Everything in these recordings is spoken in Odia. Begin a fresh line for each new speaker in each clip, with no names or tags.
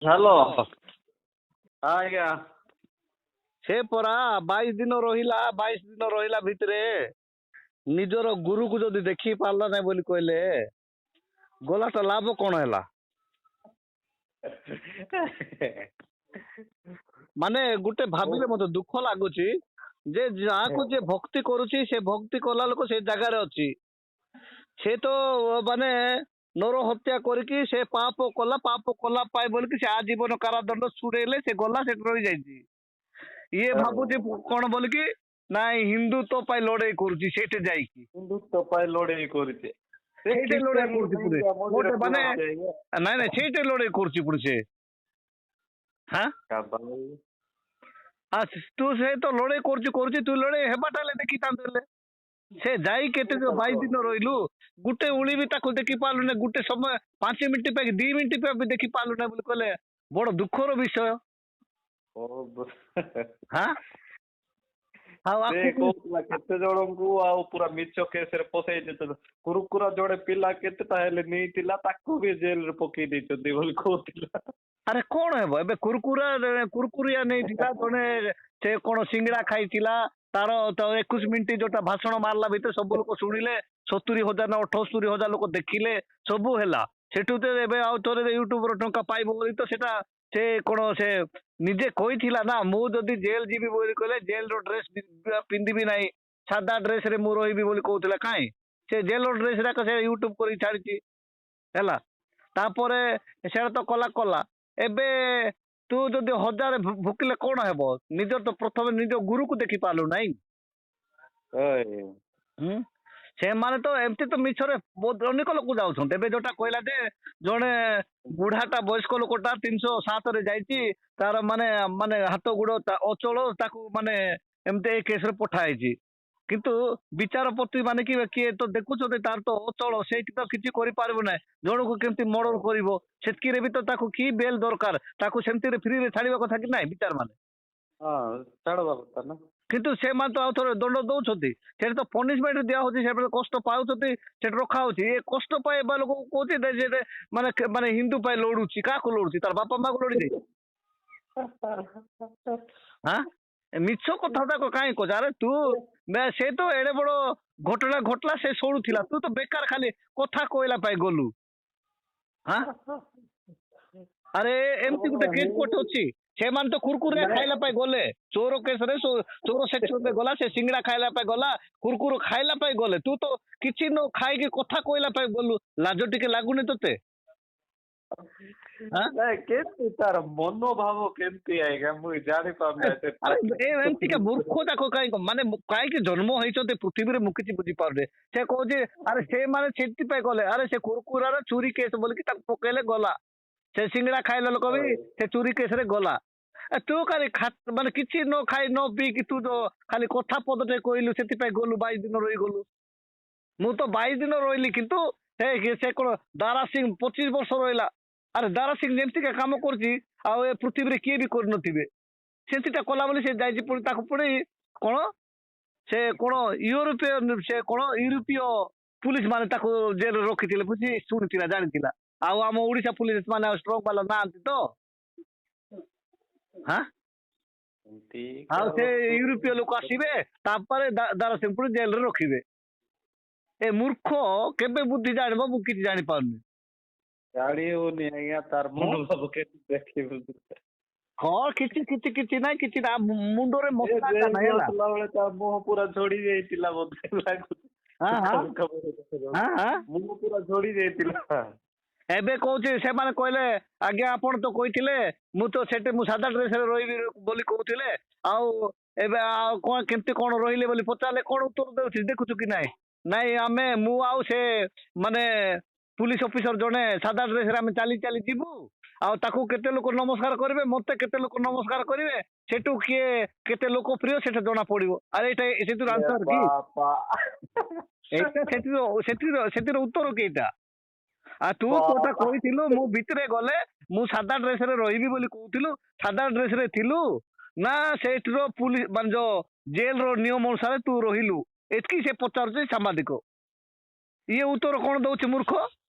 ହ୍ୟାଲୋ।
ହଁ,
ଆଜ୍ଞା।
ସେ ପରା 22 ଦିନ ରହିଲା ଭିତରେ ନିଜର ଗୁରୁକୁ ଯଦି ଦେଖି ପାରିଲା ନାହିଁ ବୋଲି କହିଲେ ଗଲାଟା ଲାଭ କଣ ହେଲା? ମାନେ ଗୋଟେ ଭାବିଲେ ମତେ ଦୁଃଖ ଲାଗୁଛି ଯେ ଯାହାକୁ ଯିଏ ଭକ୍ତି କରୁଛି ସେ ଭକ୍ତି କଲା ଲୋକ ସେ ଜାଗାରେ ଅଛି। ସେ ତ ମାନେ ନର ହତ୍ୟା କରିକି ସେ ପାପ କଲା ପାଇଁ ବୋଲିକି ସେ ଆଜୀବନ କାରାଦଣ୍ଡ ଛୁଡେଇଲେ ସେ ଗଲା ସେଠି ରହିଯାଇଛି। ଇଏ ଭାବୁଛି କଣ ବୋଲିକି ନାଇଁ ହିନ୍ଦୁତ୍ୱ ପାଇଁ ଲଢେଇ କରୁଛି ସେଠି ଯାଇକି।
ହିନ୍ଦୁତ୍ୱ ପାଇଁ ଲଢେଇ କରୁଛେ।
ସେଇଠି ଲଢେଇ କରୁଛି ପୁଣି ଗୋଟେ ମାନେ ନାଇଁ ସେଇଠି ଲଢେଇ କରୁଛି ପୁଣି ସେ। ତୁ ସେ ତ ଲଢେଇ କରୁଛି ତୁ ଲଢେଇ ହେବାଟା ହେଲେ ଦେଖିଥାନ୍ତୁ। ହେଲେ ସେ ଯାଇ କେତେ 22 ଦିନ ରହିଲୁ ଗୋଟେ ଉଳି ବି ତାକୁ ଦେଖି ପାରିଲୁନି। ଗୋଟେ ସମୟ 5 ମିନିଟ୍ ପାଇଁ 2 ମିନିଟ୍ ପାଇଁ ବି ଦେଖି ପାରିଲୁନି ବୋଲି କହିଲେ ବଡ ଦୁଃଖର ବିଷୟ।
କହୁଥିଲା କେତେ ଜଣଙ୍କୁ ଆଉ ପୁରା ମିଛ କେସରେ ପସେଇ ଦେଇଛନ୍ତି। କୁରୁକୁରା ଜଣେ ପିଲା କେତେଟା ହେଲେ ନେଇଥିଲା ତାକୁ ବି ଜେଲରେ ପକେଇ ଦେଇଛନ୍ତି ବୋଲି କହୁଥିଲା।
ଆରେ କଣ ହେବ ଏବେ କୁରୁକୁରିଆ ନେଇଥିଲା ଜଣେ ସେ କଣ ସିଙ୍ଗଡା ଖାଇଥିଲା ତାର 21 ମିନିଟ୍ ଯୋଉଟା ଭାଷଣ ମାରିଲା ଭିତରେ ସବୁ ଲୋକ ଶୁଣିଲେ 70,000 ନା 78,000 ଲୋକ ଦେଖିଲେ ସବୁ ହେଲା। ସେଠୁ ତ ଏବେ ଆଉ ଥରେ ୟୁଟ୍ୟୁବର ଟଙ୍କା ପାଇବ ବୋଲି ତ ସେଟା ସେ କଣ ସେ ନିଜେ କହିଥିଲା ନା ମୁଁ ଯଦି ଜେଲ ଯିବି ବୋଲି କହିଲେ ଜେଲର ଡ୍ରେସ ପିନ୍ଧିବି ନାହିଁ ସାଧା ଡ୍ରେସରେ ମୁଁ ରହିବି ବୋଲି କହୁଥିଲା। କାଇଁ ସେ ଜେଲର ଡ୍ରେସ ଯାକ ସେ ୟୁଟ୍ୟୁବ କରି ଛାଡିଛି ହେଲା। ତାପରେ ସେଟା ତ କଲା ଏବେ ତୁ ଯଦି ହଜାରେ ଭୁକିଲେ କଣ ହେବ? ନିଜର ତ ପ୍ରଥମେ ନିଜ ଗୁରୁକୁ ଦେଖି ପାରିଲୁ ନାହିଁ। ସେମାନେ ତ ଏମିତି ତ ମିଛରେ ଅନେକ ଲୋକ ଯାଉଛନ୍ତି। ଏବେ ଯୋଉଟା କହିଲା ଯେ ଜଣେ ବୁଢାଟା ବୟସ୍କ ଲୋକଟା 307ରେ ଯାଇଛି ତାର ମାନେ ହାତ ଗୋଡ ଅଚଳ ତାକୁ ମାନେ ଏମିତି ଏ କେସରେ ପଠା ହେଇଛି। କିନ୍ତୁ ବିଚାରପତି ମାନେ କିଏ ତ ଦେଖୁଛନ୍ତି ତାର ତ ଅଚଳ ସେଇଠି ତ କିଛି କରିପାରିବ ନାହିଁ। ଜଣକୁ କେମିତି ମର୍ଡର କରିବ ସେତିକିରେ ବି ତ ତାକୁ କି ବେଲ ଦରକାର ତାକୁ ସେମିତିରେ ଫ୍ରିରେ ଛାଡିବା କଥା କି ନାହିଁ ବିଚାର ମାନେ। କିନ୍ତୁ ସେମାନେ ତ ଆଉ ଥରେ ଦଣ୍ଡ ଦଉଛନ୍ତି। ସେଠି ତ ପନିଶମେଣ୍ଟ ଦିଆ ହଉଛି ସେପଟେ କଷ୍ଟ ପାଉଛନ୍ତି ସେଠି ରଖା ହଉଛି। ଏ କଷ୍ଟ ପାଇବା ଲୋକକୁ କହୁଛି ମାନେ ହିନ୍ଦୁ ପାଇଁ ଲଢୁଛି। କାହାକୁ ଲଢୁଛି? ତାର ବାପା ମାକୁ ଲଢି ଦେଇଛି। ମିଛ କଥା ତାକୁ କାହିଁ କହୁଛ? ଆରେ ତୁ ସେ ତ ଏଡେ ବଡ ଘଟଣା ଘଟଲା ସେ ଶୁଣୁଥିଲା ତୁ ତ ବେକାର ଖାଲି କଥା କହିଲା ପାଇଁ ଗଲୁ। ଆରେ ଏମିତି ଗୋଟେ କେସ୍ କୋର୍ଟ ଅଛି। ସେମାନେ ତ କୁରୁକୁରେ ଖାଇଲା ପାଇଁ ଗଲେ ଚୋର କେସରେ ଚୋର ସେକ୍ସନରେ ଗଲା ସେ ସିଙ୍ଗଡା ଖାଇଲା ପାଇଁ ଗଲା କୁରୁକୁରୁ ଖାଇଲା ପାଇଁ ଗଲେ। ତୁ ତ କିଛି ନ ଖାଇକି କଥା କହିଲା ପାଇଁ ଗଲୁ। ଲାଜ ଟିକେ ଲାଗୁନି ତତେ?
ତାର ମନୋଭାବ କେମିତି ଆଜ୍ଞା ମୁଁ ଜାଣିପାରୁନି।
ଏମିତିକା ମୂର୍ଖ ଯାକ ମାନେ କାହିଁକି ଜନ୍ମ ହେଇଛନ୍ତି ପୃଥିବୀରେ ମୁଁ କିଛି ବୁଝିପାରୁନି। ସେ କହୁଛି ଆରେ ସେମାନେ ସେଥିପାଇଁ ଗଲେ ଆରେ ସେ କୁରୁକୁରାର ଚୋରି କେସ୍ ବୋଲିକି ତାକୁ ପକେଇଲେ ଗଲା। ସେ ସିଙ୍ଗଡା ଖାଇଲା ଲୋକ ବି ସେ ଚୋରି କେସରେ ଗଲା। ତୁ ଖାଲି ମାନେ କିଛି ନ ଖାଇ ନ ପିଇକି ତୁ ତ ଖାଲି କଥା ପଦଟେ କହିଲୁ ସେଥିପାଇଁ ଗଲୁ 22 ଦିନ ରହିଗଲୁ। ମୁଁ ତ 22 ଦିନ ରହିଲି କିନ୍ତୁ ସେ କଣ ଦାରା ସିଂ 25 ବର୍ଷ ରହିଲା। ଆରେ ଦାରା ସିଂ ଯେମିତିକା କାମ କରୁଛି ଆଉ ଏ ପୃଥିବୀରେ କିଏ ବି କରିନଥିବେ। ସେମିତିଟା କଲା ବୋଲି ସେ ଯାଇଛି ପୁଣି ତାକୁ ପୁଣି କଣ ସେ କଣ ୟୁରୋପୀୟ ପୁଲିସ ମାନେ ତାକୁ ଜେଲରେ ରଖିଥିଲେ ବୁଝି ଶୁଣିଥିଲା ଜାଣିଥିଲା। ଆଉ ଆମ ଓଡିଶା ପୁଲିସ ମାନେ ଆଉ ଷ୍ଟ୍ରଙ୍ଗ ବାଲା ନାହାନ୍ତି ତ। ଆଉ ସେ ୟୁରୋପୀୟ ଲୋକ ଆସିବେ ତାପରେ ଦାରା ସିଂ ପୁଣି ଜେଲରେ ରଖିବେ। ଏ ମୂର୍ଖ କେବେ ବୁଦ୍ଧି ଜାଣିବ ମୁଁ କିଛି ଜାଣିପାରୁନି।
ଜାଣି ହଉନି ଆଜ୍ଞା ତାର ମନୋଭାବ କେମିତି ଦେଖିବୁ।
ହଁ କିଛି ନାହିଁ କିଛି ନା ମୁଣ୍ଡରେ ମଶା ନାହିଁ ହେଲା।
ବେଳେ ତା ମୁହଁ ପୁରା ଝଡି ଯାଇଥିଲା ବୋଧେ ଲାଗୁଛି। ମୁହଁ ପୁରା ଝଡି ଯାଇଥିଲା।
ଏବେ କହୁଛି ସେମାନେ କହିଲେ ଆଜ୍ଞା ଆପଣ ତ କହିଥିଲେ ମୁଁ ତ ସେଠି ମୁଁ ସାଧା ଡ୍ରେସରେ ରହିବି ବୋଲି କହୁଥିଲେ ଆଉ ଏବେ ଆଉ କଣ କେମିତି କଣ ରହିଲେ ବୋଲି ପଚାରିଲେ କଣ ଉତ୍ତର ଦେଉଛି ଦେଖୁଛୁ କି ନାଇଁ? ନାଇଁ ମୁଁ ଆଉ ସେ ମାନେ ପୁଲିସ ଅଫିସର ଜଣେ ସାଧା ଡ୍ରେସରେ ଆମେ ଚାଲି ଚାଲି ଯିବୁ ଆଉ ତାକୁ କେତେ ଲୋକ ନମସ୍କାର କରିବେ ମତେ କେତେ ଲୋକ ନମସ୍କାର କରିବେ ସେଠୁ କିଏ କେତେ ଲୋକ ପ୍ରିୟ ସେଟା ଜଣା ପଡିବ। ଆରେ ଏଇଟା ସେଥିରୁ ଆନ୍ସର କି? ଏଇଟା ସେଥିର ଉତ୍ତର କି ଏଇଟା? ଆଉ ତୁ କୋଉଟା କହିଥିଲୁ ମୁଁ ଭିତରେ ଗଲେ ମୁଁ ସାଧା ଡ୍ରେସରେ ରହିବି ବୋଲି କହୁଥିଲୁ ସାଧା ଡ୍ରେସରେ ଥିଲୁ ନା ସେଇଠିର ପୁଲିସ ମାନେ ଯୋଉ ଜେଲର ନିୟମ ଅନୁସାରେ ତୁ ରହିଲୁ ଏତିକି ସେ ପଚାରୁଛି ସାମ୍ବାଦିକ। ଇଏ ଉତ୍ତର କଣ ଦଉଛି ମୂର୍ଖ?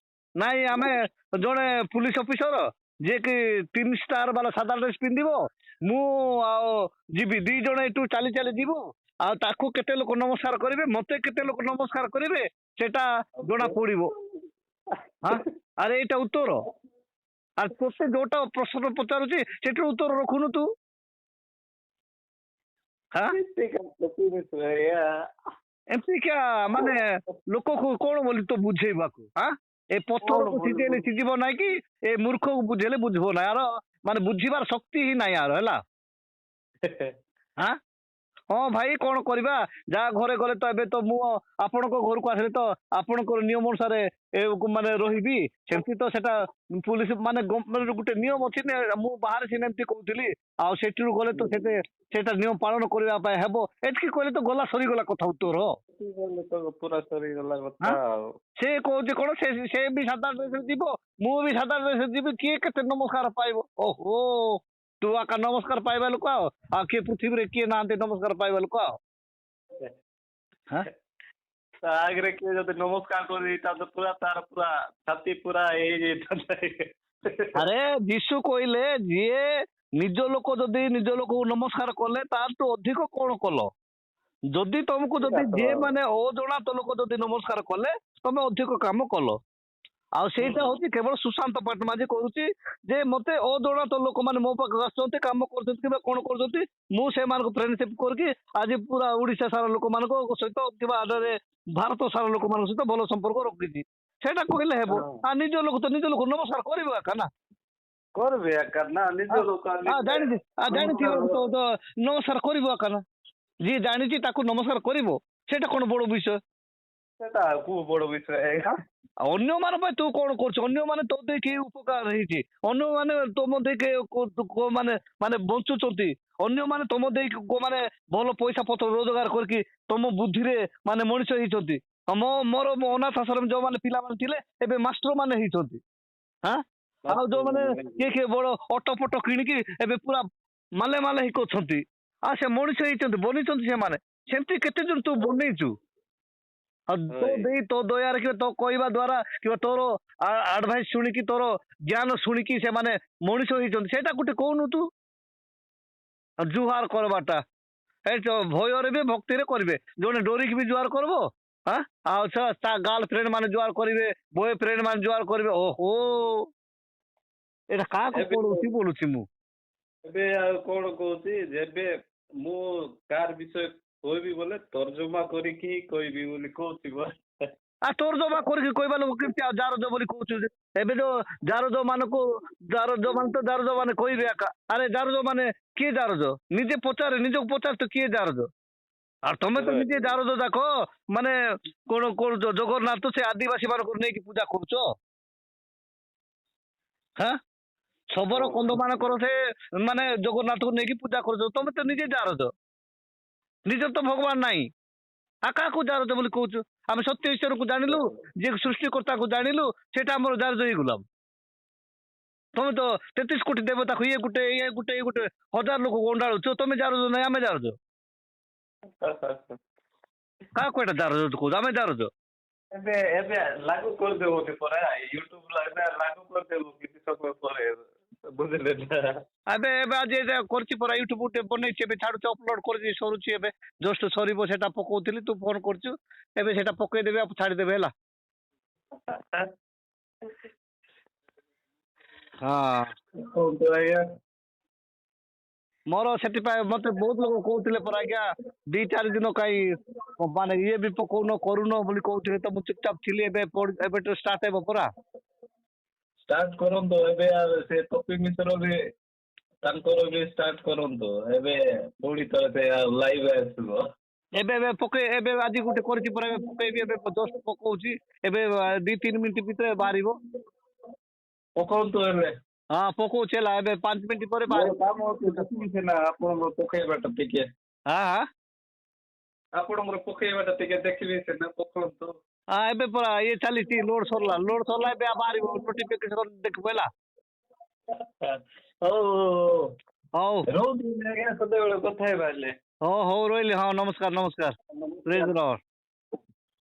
ନାଇଁ ଆମେ ଜଣେ ପୁଲିସ ଅଫିସର ଯେ କି 3 ଷ୍ଟାର ବାଲା ସାଦା ଡ୍ରେସ୍ ପିନ୍ଧିବ, ମୁଁ ଆଉ ଯିବି, 2 ଜଣ ଏଠୁ ଚାଲି ଚାଲି ଯିବୁ, ଆଉ ତାକୁ କେତେ ଲୋକ ନମସ୍କାର କରିବେ, ମତେ କେତେ ଲୋକ ନମସ୍କାର କରିବେ ସେଟା ଜଣା ପଡିବ। ହଁ, ଆରେ ଏଇଟା ଉତ୍ତର। আর তোকে ଯୋଉଟା ପ୍ରଶ୍ନ ପଚାରୁଛି ସେଠିର ଉତ୍ତର ରଖୁନୁ ତୁ। ହଁ, ଏମିତିକା ମାନେ ଲୋକକୁ କଣ ବୋଲି ତ ବୁଝେଇବାକୁ? ହଁ, ଏ ପଥରକୁ ସିଝେଇଲେ ସିଝିବ ନାହିଁ କି ଏ ମୂର୍ଖକୁ ବୁଝେଇଲେ ବୁଝିବ ନାହିଁ, ଆର ମାନେ ବୁଝିବାର ଶକ୍ତି ହିଁ ନାହିଁ ଆର, ହେଲା। ହଁ ହଁ ଭାଇ, କଣ କରିବା, ଯାହା ଘରେ ଗଲେ ତ ଏବେ ତ ମୁଁ ଆପଣଙ୍କ ଘରକୁ ଆସିଲେ ତ ଆପଣଙ୍କର ନିୟମ ଅନୁସାରେ ମାନେ ରହିବି, ସେମିତି ତ ସେଟା ପୁଲିସ ମାନେ ଗୋଟେ ନିୟମ ଅଛି ନା, ମୁଁ ବାହାରେ ସିନା ଏମିତି କହୁଥିଲି, ଆଉ ସେଠିରୁ ଗଲେ ତ ସେଟା ନିୟମ ପାଳନ କରିବା ପାଇଁ ହେବ, ଏତିକି କହିଲେ ତ ଗଲା ସରିଗଲା କଥା ଉତ୍ତର।
ପୁରା ସରିଗଲା କଥା
ହଁ,
ଆଉ।
ସେ କହୁଛି କଣ ସେ ବି ସାଦା ଡ୍ରେସରେ ଯିବ, ମୁଁ ବି ସାଦା ଡ୍ରେସରେ ଯିବି, କିଏ କେତେ ନମସ୍କାର ପାଇବ? ଓହୋ, ତୁ ଆକା ନମସ୍କାର ପାଇବା ଲୋକ, ଆଉ କିଏ ପୃଥିବୀରେ କିଏ ନାହାନ୍ତି ନମସ୍କାର ପାଇବା ଲୋକ? ଆଉ
ତା ଆଗରେ କିଏ ଯଦି ନମସ୍କାର କରିଦେଇଥାନ୍ତା ପୁରା ତାର ପୁରା ଛାତି ପୁରା ହେଇଯାଇଥାନ୍ତା।
ଆରେ ଯୀଶୁ କହିଲେ, ଯିଏ ନିଜ ଲୋକ ଯଦି ନିଜ ଲୋକକୁ ନମସ୍କାର କଲେ ତାଠୁ ଅଧିକ କଣ କଲ? ଯଦି ତମକୁ ଯଦି ଯିଏ ମାନେ ଅଜଣାତ ଲୋକ ଯଦି ନମସ୍କାର କଲେ ତମେ ଅଧିକ କାମ କଲ। ଆଉ ସେଇଟା ହଉଛି କେବଳ ସୁଶାନ୍ତ ପାଟମାଝୀ କରୁଛି, ଯେ ମତେ ଅଜଣାତ ଲୋକମାନେ ମୋ ପାଖକୁ ଆସୁଛନ୍ତି, କାମ କରୁଛନ୍ତି କିମ୍ବା କଣ କରୁଛନ୍ତି, ମୁଁ ସେମାନଙ୍କୁ ଫ୍ରେଣ୍ଡସିପ କରିକି ଆଜି ପୁରା ଓଡିଶା ସାରା ଲୋକମାନଙ୍କ ସହିତ କିମ୍ବା ଭାରତ ସାରା ଲୋକମାନଙ୍କ ସହିତ ଭଲ ସମ୍ପର୍କ ରଖିଛି। ସେଇଟା କହିଲେ ହେବ। ଆଉ ନିଜ ଲୋକ ତ ନିଜ ଲୋକ ନମସ୍କାର କରିବ ଏକା ନା।
କରିବେ ଏକା ନା, ନିଜ ଲୋକ
ଜାଣିଥିବ ତ ନମସ୍କାର କରିବ ଏକା ନା। ଯିଏ ଜାଣିଛି ତାକୁ ନମସ୍କାର କରିବ, ସେଇଟା କଣ ବଡ ବିଷୟ?
ସେଟା କୋଉ ବଡ ବିଷୟ?
ଅନ୍ୟମାନଙ୍କ ପାଇଁ ତୁ କଣ କରୁଛୁ? ଅନ୍ୟମାନେ ତୋ ଦେଇ କି ଉପକାର ହେଇଛି, ଅନ୍ୟମାନେ ତମ ଦେଇକି ମାନେ ମାନେ ବଞ୍ଚୁଛନ୍ତି, ଅନ୍ୟମାନେ ତମ ଦେଇକି ମାନେ ଭଲ ପଇସା ପତ୍ର ରୋଜଗାର କରିକି ତମ ବୁଦ୍ଧିରେ ମାନେ ମଣିଷ ହେଇଛନ୍ତି। ମୋର ଅନାଥ ଆଶ୍ରମ ଯୋଉମାନେ ପିଲାମାନେ ଥିଲେ ଏବେ ମାଷ୍ଟର ମାନେ ହେଇଛନ୍ତି। ହଁ, ଆଉ ଯୋଉମାନେ କିଏ ବଡ ଅଟୋ ଫଟୋ କିଣିକି ଏବେ ପୁରା ମାଲେ ମାଲେ ହେଇକି ଅଛନ୍ତି, ଆଉ ସେ ମଣିଷ ହେଇଛନ୍ତି, ବନିଛନ୍ତି ସେମାନେ। ସେମିତି କେତେ ଜଣ ତୁ ବନେଇଛୁ? ଆଉ ତୋ ଦୟାରେ କିମ୍ବା ତୋ କହିବା ଦ୍ଵାରା କିମ୍ବା ତୋର ଆଡଭାଇସ ଶୁଣିକି ତୋର ଜ୍ଞାନ ଶୁଣିକି ସେମାନେ ମଣିଷ ହେଇଛନ୍ତି, ସେଇଟା ଗୋଟେ କହୁନୁ ତୁ। ଜୁହାର କରବାଟା ଭୟରେ ବି ଭକ୍ତିରେ କରିବେ, ଜଣେ ଡରିକି ବି ଜୁହାର କରିବ। ହଁ, ଆଉ ତା ଗାର୍ଲ ଫ୍ରେଣ୍ଡ ମାନେ ଜୁହାର କରିବେ, ବୟ ଫ୍ରେଣ୍ଡ ମାନେ ଜୁହାର କରିବେ। ଓହୋ, ଏଇଟା କାହାକୁ ପଢଉଛି ବୋଲୁଛି ମୁଁ।
ଏବେ ଆଉ କଣ କହୁଛି, ଯେବେ ମୁଁ କାହାର ବିଷୟ କହିବି ବୋଲେ ତର୍ଜମା କରିକି କହିବି ବୋଲି କହୁଛି।
ତର୍ଜମା କରିକି କହିବା ଲୋକ କେମିତି ଆଉ ଜାରଜ ବୋଲି କହୁଛୁ? ଏବେ ଯୋଉ ଜାରଜ ମାନଙ୍କୁ ଜାରଜ ମାନେ ତ ଜାରଜ ମାନେ କହିବେ ଏକା। ଆରେ ଜାରଜ ମାନେ କିଏ ଜାରଜ? ନିଜେ ପଚାରେ, ନିଜକୁ ପଚାରେ ତ କିଏ ଜାରଜ? ଆଉ ତମେ ତ ନିଜେ ଜାରଜ ଯାକ ମାନେ କଣ କରୁଛ? ଜଗନ୍ନାଥ ସେ ଆଦିବାସୀ ମାନଙ୍କୁ ନେଇକି ପୂଜା କରୁଛ। ହଁ, ଶବର କନ୍ଧ ମାନଙ୍କର ସେ ମାନେ ଜଗନ୍ନାଥକୁ ନେଇକି ପୂଜା କରୁଛ। ତମେ ତ ନିଜେ ଜାରଜ, ନିଜର ତ ଭଗବାନ ନାହିଁ, ଆଉ କାହାକୁ ଜାରଜ ବୋଲି କହୁଛୁ? ଆମେ ସତ୍ୟ ଈଶ୍ୱରକୁ ଜାଣିଲୁ, ଯିଏ ସୃଷ୍ଟିକର୍ତ୍ତାକୁ ଜାଣିଲୁ, ସେଇଟା ଆମର ଜାରଜ ହେଇଗଲା। ତମେ ତ 33 କୋଟି ଦେବତାକୁ ଇଏ ଗୋଟେ 1000 ଲୋକ ଅଣ୍ଡାଳୁଛ, ତମେ ଜାରଜ ନାହିଁ, ଆମେ ଜାରଜ? କାହାକୁ ଏଇଟା ଜାରଜ କହୁଛୁ? ଆମେ ଜାରଜ?
ଏବେ ଏବେ ଲାଗୁ କରିଦେବୁ ପରା, ୟୁଟ୍ୟୁବ ଲାଗୁ କରିଦେବୁ କିଛି ସମୟ ପରେ, ବୁଝିଲେ ନା?
ଏବେ ଆଜି କରିଛି ପରା, ୟୁଟ୍ୟୁବ ଗୋଟେ ବନେଇଛି, ଏବେ ଛାଡୁଛି, ଅପଲୋଡ କରିଛି, ସରୁଛି ଏବେ ଜଷ୍ଟ ସରିବ। ସେଟା ପକଉଥିଲି, ତୁ ଫୋନ କରୁଛୁ, ଏବେ ସେଟା ପକେଇଦେବି ଆଉ ଛାଡିଦେବି, ହେଲା।
ହଁ,
ମୋର ସେଥିପାଇଁ ମତେ ବହୁତ ଲୋକ କହୁଥିଲେ ପରା, ଆଜ୍ଞା 2-4 ଦିନ କାଇଁ ମାନେ ଇଏ ବି ପକଉନ କରୁନ ବୋଲି କହୁଥିଲେ, ତ ମୁଁ ଚୁପଚାପ ଥିଲି। ଏବେଠୁ ଷ୍ଟାର୍ଟ ହେବ ପରା।
ଷ୍ଟାର୍ଟ କରନ୍ତୁ ଏବେ, ଆଉ ସେ କପି ମିଶ୍ର ବି ତାଙ୍କର ବି ଷ୍ଟାର୍ଟ କରନ୍ତୁ ଏବେ, ପୁଣି ଥରେ ସେ ଲାଇଭ୍ ଆସିବ।
ଏବେ ଆଜି ଗୋଟେ କରିଛି ପରା, ଏବେ ପକେଇବି, ଏବେ ଜଷ୍ଟ ପକଉଛି, ଏବେ 2-3 ମିନିଟ୍ ଭିତରେ ବାହାରିବ।
ପକାନ୍ତୁ ଏବେ।
ହଁ, ପକଉଛି, ହେଲା, ଏବେ 5 ମିନିଟ୍ ପରେ
ମୋର
ବାହାରିବ।
କାମ ଅଛି ସିନା, ଆପଣଙ୍କର ପକେଇବାଟା ଟିକେ, ଆପଣଙ୍କର ପକେଇବାଟା ଟିକେ ଦେଖିବି ସିନା, ପକାନ୍ତୁ।
ଏବେ ପରା ଇଏ ଚାଲିଛି, ଲୋଡ ସରିଲା ଏବେ ବାହାରିବ ନୋଟିଫିକେସନ, ଦେଖିବୁ, ହେଲା।
ହଉ
ହଉ
ରହୁଛି ଆଜ୍ଞା, ସଦାବେଳେ କଥା ହେବା ହେଲେ।
ହଉ ରହିଲି। ହଁ, ନମସ୍କାର। ପ୍ରେଜ ଦ ଲର୍ଡ।